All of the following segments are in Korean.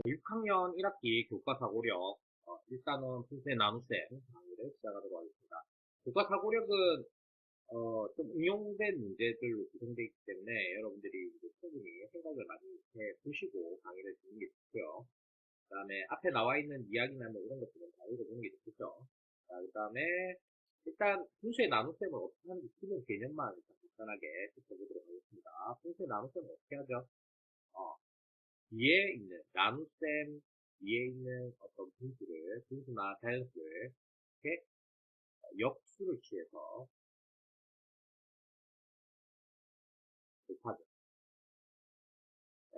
6학년 1학기 교과사고력, 일단은 분수의 나눗셈 강의를 시작하도록 하겠습니다. 교과사고력은 좀 응용된 문제들로 구성되어 있기 때문에 여러분들이 이제 충분히 생각을 많이 해 보시고 강의를 듣는 게 좋고요. 그 다음에 앞에 나와 있는 이야기나 뭐 이런 것들은 다 읽어보는 게 좋겠죠. 자, 그 다음에 일단 분수의 나눗셈을 어떻게 하는지 기본 개념만 일단 간단하게 짚어보도록 하겠습니다. 분수의 나눗셈은 어떻게 하죠? 어, 뒤에 있는 나눗셈 뒤에 있는 어떤 분수나 자연수를 이렇게 역수를 취해서 곱하죠. 자,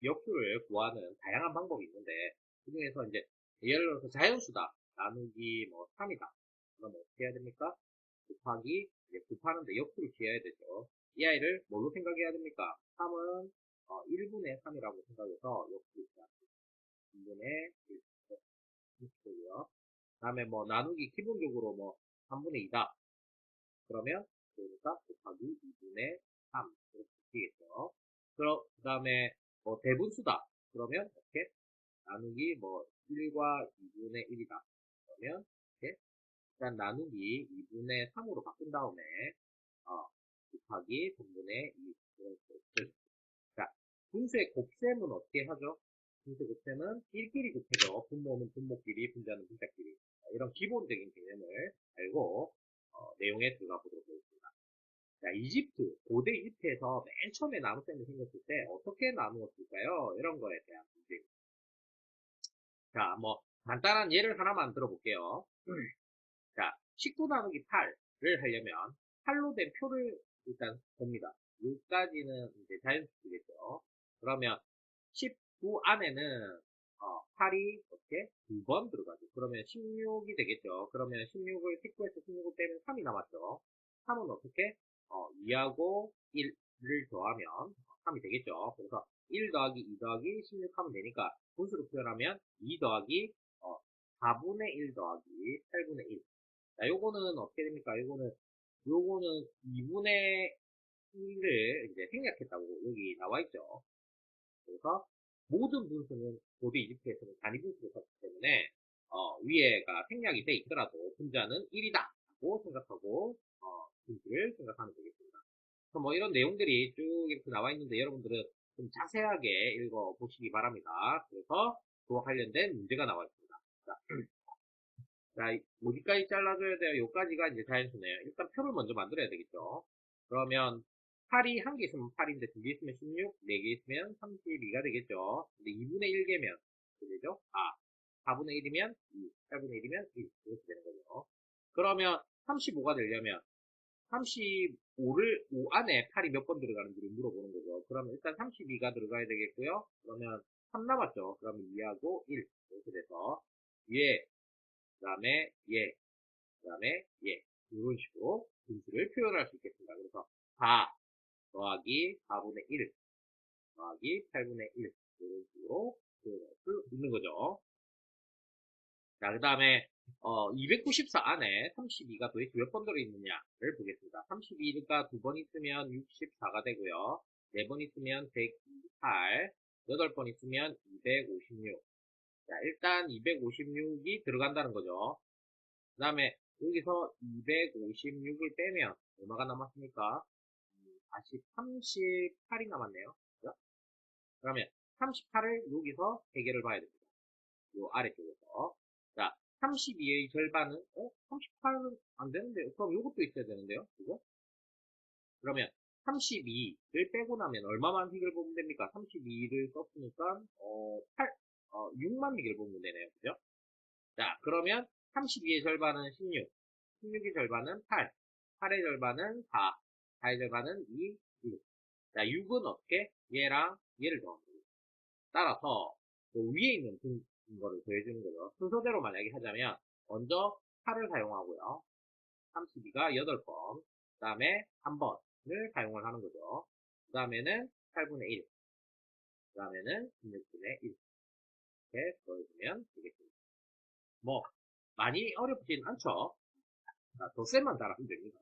역수를 구하는 다양한 방법이 있는데 그중에서 이제 예를 들어서 자연수다 나누기 뭐 3이다. 그럼 어떻게 해야 됩니까? 곱하기 이제 곱하는데 역수를 취해야 되죠. 이 아이를 뭘로 생각해야 됩니까? 3은 1분의 3이라고 생각해서 역수를 취합니다. 3분의 1. 고요. 다음에 뭐 나누기 기본적으로 뭐 3분의 2다. 그러면 그러니까 곱하기 2분의 3 이렇게 바뀌겠죠. 그 다음에 뭐 대분수다. 그러면 이렇게 나누기 뭐 1과 2분의 1이다. 그러면 이렇게 일단 나누기 2분의 3으로 바꾼 다음에 곱하기 3분의 2 이런 식으로. 자, 분수의 곱셈은 어떻게 하죠? 분수 곱셈은 1끼리 곱해죠. 분모는 분모끼리, 분자는 분자끼리. 이런 기본적인 개념을 알고 내용에 들어가 보도록 하겠습니다. 자, 고대 이집트에서 맨 처음에 나눗셈이 생겼을 때 어떻게 나누었을까요? 이런 거에 대한 문제입니다. 자, 뭐 간단한 예를 하나만 들어볼게요. 자, 19 나누기 8을 하려면 8로 된 표를 일단 봅니다. 여기까지는 이제 자연수겠죠. 그러면 19 안에는 8이 이렇게 2번 들어가죠. 그러면 16이 되겠죠. 그러면 16을 19에서 16을 빼면 3이 남았죠. 3은 어떻게? 2하고 1을 더하면 3이 되겠죠. 그래서 1 더하기 2 더하기 16 하면 되니까 분수로 표현하면 2 더하기 4분의 1 더하기 8분의 1. 자, 요거는 어떻게 됩니까? 요거는 2분의 1을 이제 생략했다고 여기 나와 있죠. 그래서 모든 분수는 고대 이집트에서는 단위 분수로 썼기 때문에 위에가 생략이 돼 있더라도 분자는 1이다 라고 생각하고 분수를 생각하면 되겠습니다. 그럼 뭐 이런 내용들이 쭉 이렇게 나와 있는데 여러분들은 좀 자세하게 읽어 보시기 바랍니다. 그래서 그와 관련된 문제가 나와 있습니다. 자, 자, 어디까지 잘라줘야 돼요? 여기까지가 이제 자연수네요. 일단 표를 먼저 만들어야 되겠죠. 그러면 8이 한 개 있으면 8인데 두 개 있으면 16, 네 개 있으면 32가 되겠죠. 근데 2분의 1개면 어떻게 되죠? 4분의 1이면 2, 8분의 1이면 1 이렇게 되는 거죠. 그러면 35가 되려면 35를 5 안에 8이 몇 번 들어가는지를 물어보는 거죠. 그러면 일단 32가 들어가야 되겠고요. 그러면 3 남았죠. 그러면 2하고 1 이렇게 돼서 위에 그 다음에 그 다음에 이런 식으로 분수를 표현할 수 있겠습니다. 그래서 4 더하기 4분의 1 더하기 8분의 1 이런 식으로 표현할 수 있는 거죠. 자, 그 다음에 294 안에 32가 도대체 몇 번 들어있느냐를 보겠습니다. 32가 두 번 있으면 64가 되고요. 네 번 있으면 128, 8번 있으면 256. 자, 일단 256이 들어간다는 거죠. 그 다음에 여기서 256을 빼면 얼마가 남았습니까? 다시 38이 남았네요. 그죠? 그러면 38을 여기서 해결을 봐야 됩니다. 요 아래쪽에서. 자, 32의 절반은, 38은 안 되는데요. 그럼 이것도 있어야 되는데요. 그죠? 그러면 32를 빼고 나면 얼마만 해결 보면 됩니까? 32를 썼으니까, 6만 해결 보면 되네요. 그죠? 자, 그러면 32의 절반은 16, 16의 절반은 8, 8의 절반은 4, 4의 절반은 2, 1. 자, 6은 어떻게? 얘랑 얘를 더하면 됩니다. 따라서 그 위에 있는 거를 더해주는 거죠. 순서대로 만약에 하자면 먼저 8을 사용하고요. 32가 8번, 그 다음에 1번을 사용을 하는 거죠. 그 다음에는 8분의 1, 그 다음에는 16분의 1 이렇게 더해주면 되겠습니다. 뭐 많이 어렵진 않죠. 자, 덧셈만 잘하면 됩니다.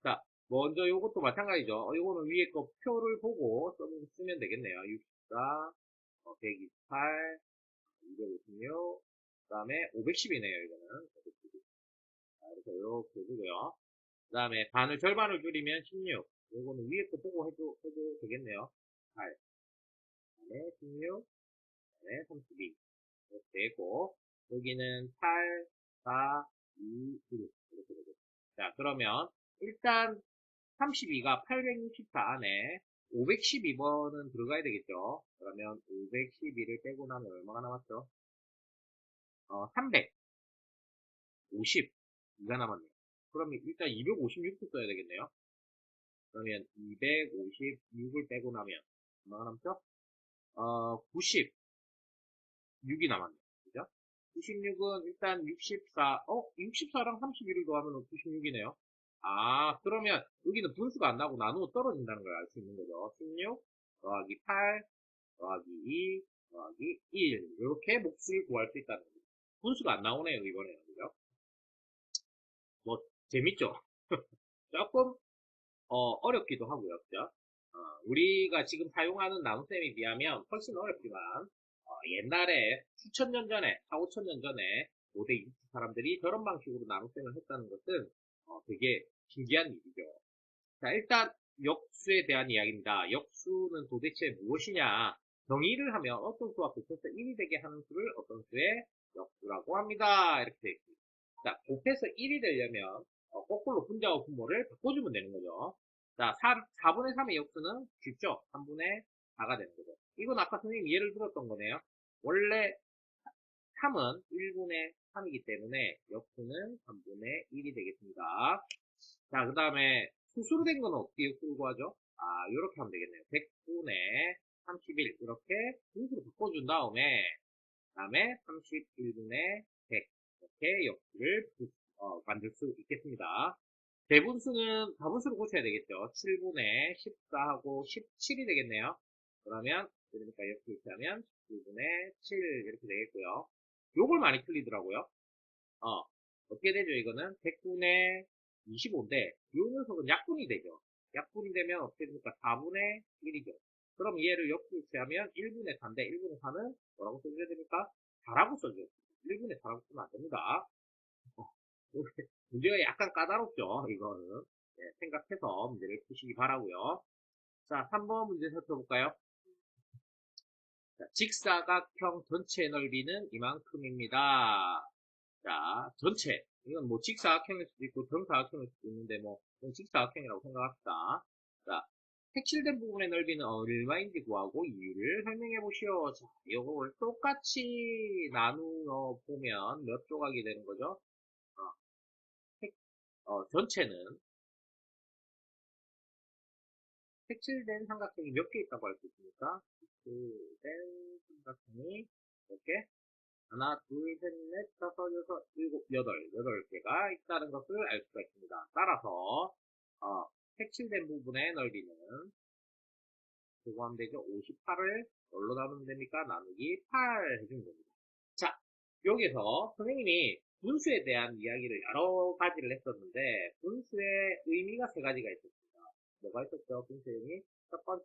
자, 먼저 요것도 마찬가지죠. 요거는 위에 거 표를 보고 쓰면 되겠네요. 64, 128, 256, 그 다음에 510이네요, 이거는. 510. 자, 이렇게 이렇게 해주고요. 그 다음에 절반을 줄이면 16. 요거는 위에 거 보고 해도 되겠네요. 8, 그 다음에 16, 그 다음에 32. 이렇게 되고, 여기는 8, 4, 2, 1. 이렇게 되겠습니다. 자, 그러면, 일단, 32가 864 안에 512번은 들어가야 되겠죠. 그러면 512를 빼고 나면 얼마가 남았죠? 350이가 남았네요. 그러면 일단 256도 써야 되겠네요. 그러면 256을 빼고 나면 얼마가 남죠? 96이 남았네요. 그죠? 96은 일단 64랑 31을 더하면 96이네요. 아, 그러면 여기는 분수가 안 나고 나누어 떨어진다는 걸 알 수 있는 거죠. 16 더하기 8 더하기 2 더하기 1 이렇게 몫을 구할 수 있다는 거죠. 분수가 안 나오네요, 이번에는. 그죠? 뭐 재밌죠? 조금 어렵기도 하고요. 그죠? 우리가 지금 사용하는 나눗셈에 비하면 훨씬 어렵지만 옛날에 수천 년 전에, 4, 5천 년 전에 고대 이집트 사람들이 저런 방식으로 나눗셈을 했다는 것은 되게 신기한 일이죠. 자, 일단 역수에 대한 이야기입니다. 역수는 도대체 무엇이냐? 정의를 하면 어떤 수와 곱해서 1이 되게 하는 수를 어떤 수의 역수라고 합니다. 이렇게 되어 있습니다. 자, 곱해서 1이 되려면 거꾸로 분자와 분모를 바꿔주면 되는 거죠. 자, 4분의 3의 역수는 쉽죠? 3분의 4가 되는 거죠. 이건 아까 선생님이 예를 들었던 거네요. 원래 3은 1분의 3이기 때문에 역수는 3분의 1이 되겠습니다. 자, 그 다음에 수수로 된 건 어떻게 역수를 구하죠? 아, 이렇게 하면 되겠네요. 100분의 31 이렇게 분수로 바꿔준 다음에 그 다음에 31분의 100 이렇게 역수를 만들 수 있겠습니다. 대분수는 다분수로 고쳐야 되겠죠. 7분의 14하고 17이 되겠네요. 그러면 그러니까 이렇게 하면 17분의 7 이렇게 되겠고요. 요걸 많이 틀리더라고요. 어떻게 되죠? 이거는 100분의 25인데 요 녀석은 약분이 되죠. 약분이 되면 어떻게 됩니까? 4분의 1이죠. 그럼 얘를 역수하면 1분의 4인데 1분의 4는 뭐라고 써줘야 됩니까? 4라고 써줘야 됩니다. 1분의 4라고 쓰면 안 됩니다. 문제가 약간 까다롭죠, 이거는. 네, 생각해서 문제를 푸시기 바라고요. 자, 3번 문제 살펴볼까요? 자, 직사각형 전체 넓이는 이만큼입니다. 자, 전체. 이건 뭐 직사각형일 수도 있고 정사각형일 수도 있는데 뭐 직사각형이라고 생각합시다. 자, 색칠된 부분의 넓이는 얼마인지 구하고 이유를 설명해 보시오. 자, 이걸 똑같이 나누어 보면 몇 조각이 되는 거죠? 어, 전체는 색칠된 삼각형이 몇 개 있다고 할 수 있습니까? 색칠된 삼각형이 몇 개? 하나, 둘, 셋, 넷, 다섯, 여섯, 일곱, 여덟 개가 있다는 것을 알 수가 있습니다. 따라서 색칠된 부분의 넓이는 그거 하면 되죠. 58을 뭘로 나누면 됩니까? 나누기 8 해주면 됩니다. 자, 여기서 선생님이 분수에 대한 이야기를 여러 가지를 했었는데 분수의 의미가 세 가지가 있었습니다. 뭐가 있었죠? 분수의 의미? 첫 번째,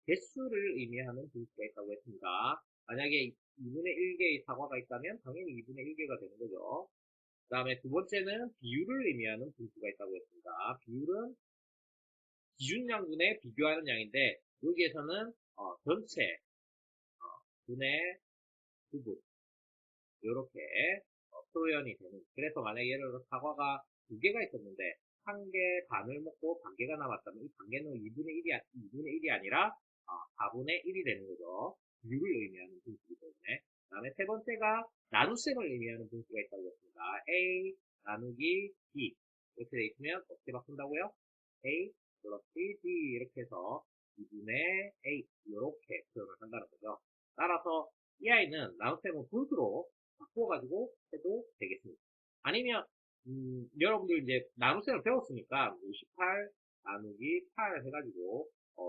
개수를 의미하는 분수가 있다고 했습니다. 만약에 2분의 1개의 사과가 있다면 당연히 2분의 1개가 되는 거죠. 그 다음에 두 번째는 비율을 의미하는 분수가 있다고 했습니다. 비율은 기준양분에 비교하는 양인데 여기에서는 전체 분의 부분 이렇게 표현이 되는. 그래서 만약에 예를 들어 사과가 두 개가 있었는데 한 개 반을 먹고 반 개가 남았다면 이 반 개는 2분의 1이 아니라 4분의 1이 되는 거죠. 비율을 의미하는 분수이기 때문에. 그 다음에 세 번째가 나눗셈을 의미하는 분수가 있다고 했습니다. A 나누기 B 이렇게 되어 있으면 어떻게 바꾼다고요? A 플러스 B 이렇게 해서 2분의 A 이렇게 표현을 한다는 거죠. 따라서 이 아이는 나눗셈을 분수로 바꿔가지고 해도 되겠습니다. 아니면 여러분들 이제 나눗셈을 배웠으니까 58 나누기 8 해가지고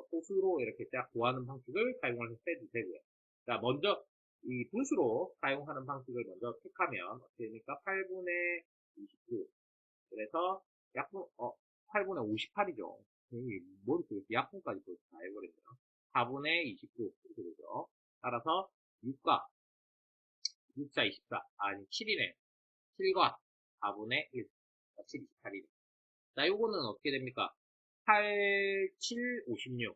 소수로 이렇게 딱 구하는 방식을 사용해서 해도 되고요. 자, 먼저 이 분수로 사용하는 방식을 먼저 택하면 어떻게 됩니까? 8분의 29 그래서 약분 8분의 58이죠. 머릿속에서 약분까지 벌써 다 해버렸네요. 4분의 29 이렇게 되죠. 따라서 6과 6자 24 아니 7이네. 7과 4분의 1 7, 28이네. 자, 요거는 어떻게 됩니까? 8, 7, 56.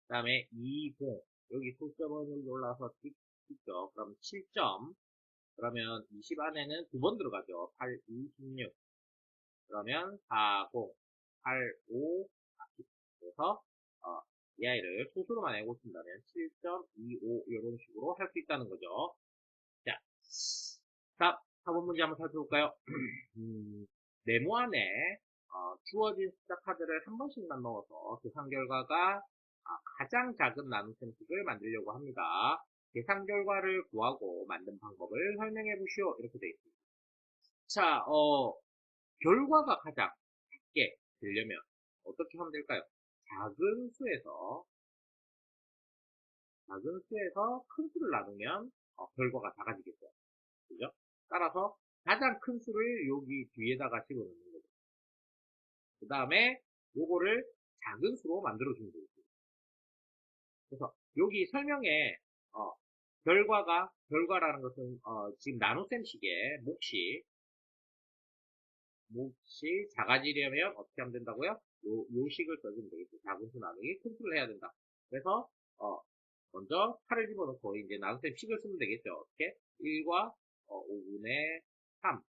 그 다음에 20. 여기 소점은 여기 올라와서 찍죠. 그럼 7점. 그러면 20 안에는 두 번 들어가죠. 8, 2, 16. 그러면 40, 8, 5, 40. 그래서, 이 아이를 소수로만 알고 있다면 7.25 이런 식으로 할 수 있다는 거죠. 자, 다음 4번 문제 한번 살펴볼까요? 네모 안에 주어진 숫자 카드를 한 번씩만 넣어서 계산 결과가 가장 작은 나눗셈식을 만들려고 합니다. 계산 결과를 구하고 만든 방법을 설명해 보시오. 이렇게 되어 있습니다. 자, 결과가 가장 작게 되려면 어떻게 하면 될까요? 작은 수에서 큰 수를 나누면 결과가 작아지겠죠. 그죠? 따라서 가장 큰 수를 여기 뒤에다가 집어넣는 거죠. 그 다음에 요거를 작은 수로 만들어주면 되겠습니다. 그래서 여기 설명에 결과라는 것은 지금 나눗셈식의 몫이 작아지려면 어떻게 하면 된다고요? 요 식을 써주면 되겠죠. 작은 수 나누기 큰 수를 해야 된다. 그래서 먼저 8을 집어넣고 이제 나눗셈 식을 쓰면 되겠죠. 어떻게? 1과 5분의 3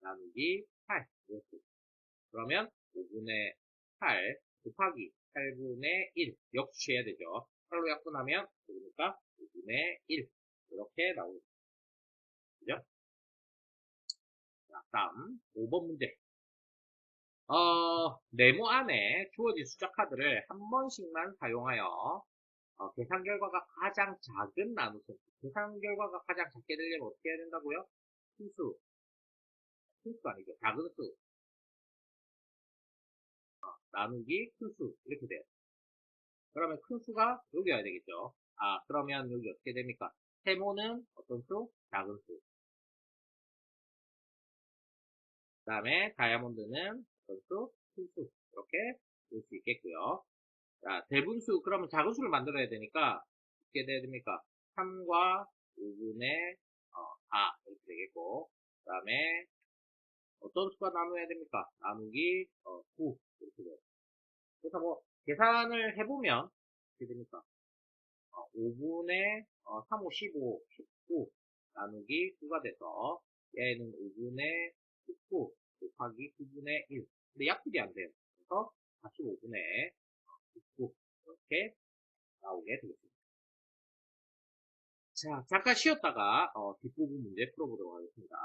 나누기 8 이렇게. 그러면 5분의 8 곱하기 8분의 1 역수해야 되죠. 8로 약분하면 그러니까 5분의 1 이렇게 나오죠. 그죠? 자, 다음 5번 문제. 네모 안에 주어진 숫자 카드를 한 번씩만 사용하여 계산 결과가 가장 작은 나눗셈. 계산 결과가 가장 작게 되려면 어떻게 해야 된다고요? 큰 수 아니죠. 작은 수 나누기 큰 수 이렇게 돼요. 그러면 큰 수가 여기 와야 되겠죠. 그러면 여기 어떻게 됩니까? 세모는 어떤 수? 작은 수. 그 다음에 다이아몬드는 어떤 수? 큰 수. 이렇게 볼 수 있겠고요. 자, 대분수, 그러면 작은 수를 만들어야 되니까 어떻게 돼야 됩니까? 3과 5분의 4 이렇게 되겠고, 그 다음에 어떤 수가 나눠야 됩니까? 나누기 9 이렇게 돼요. 그래서 뭐 계산을 해보면 어떻게 됩니까? 5분의 3, 5, 15, 19 나누기 9가 돼서 얘는 5분의 19 곱하기 9분의 1. 근데 약분이 안 돼요. 그래서 45분의 19 이렇게 나오게 되겠습니다. 자, 잠깐 쉬었다가 뒷부분 문제 풀어보도록 하겠습니다.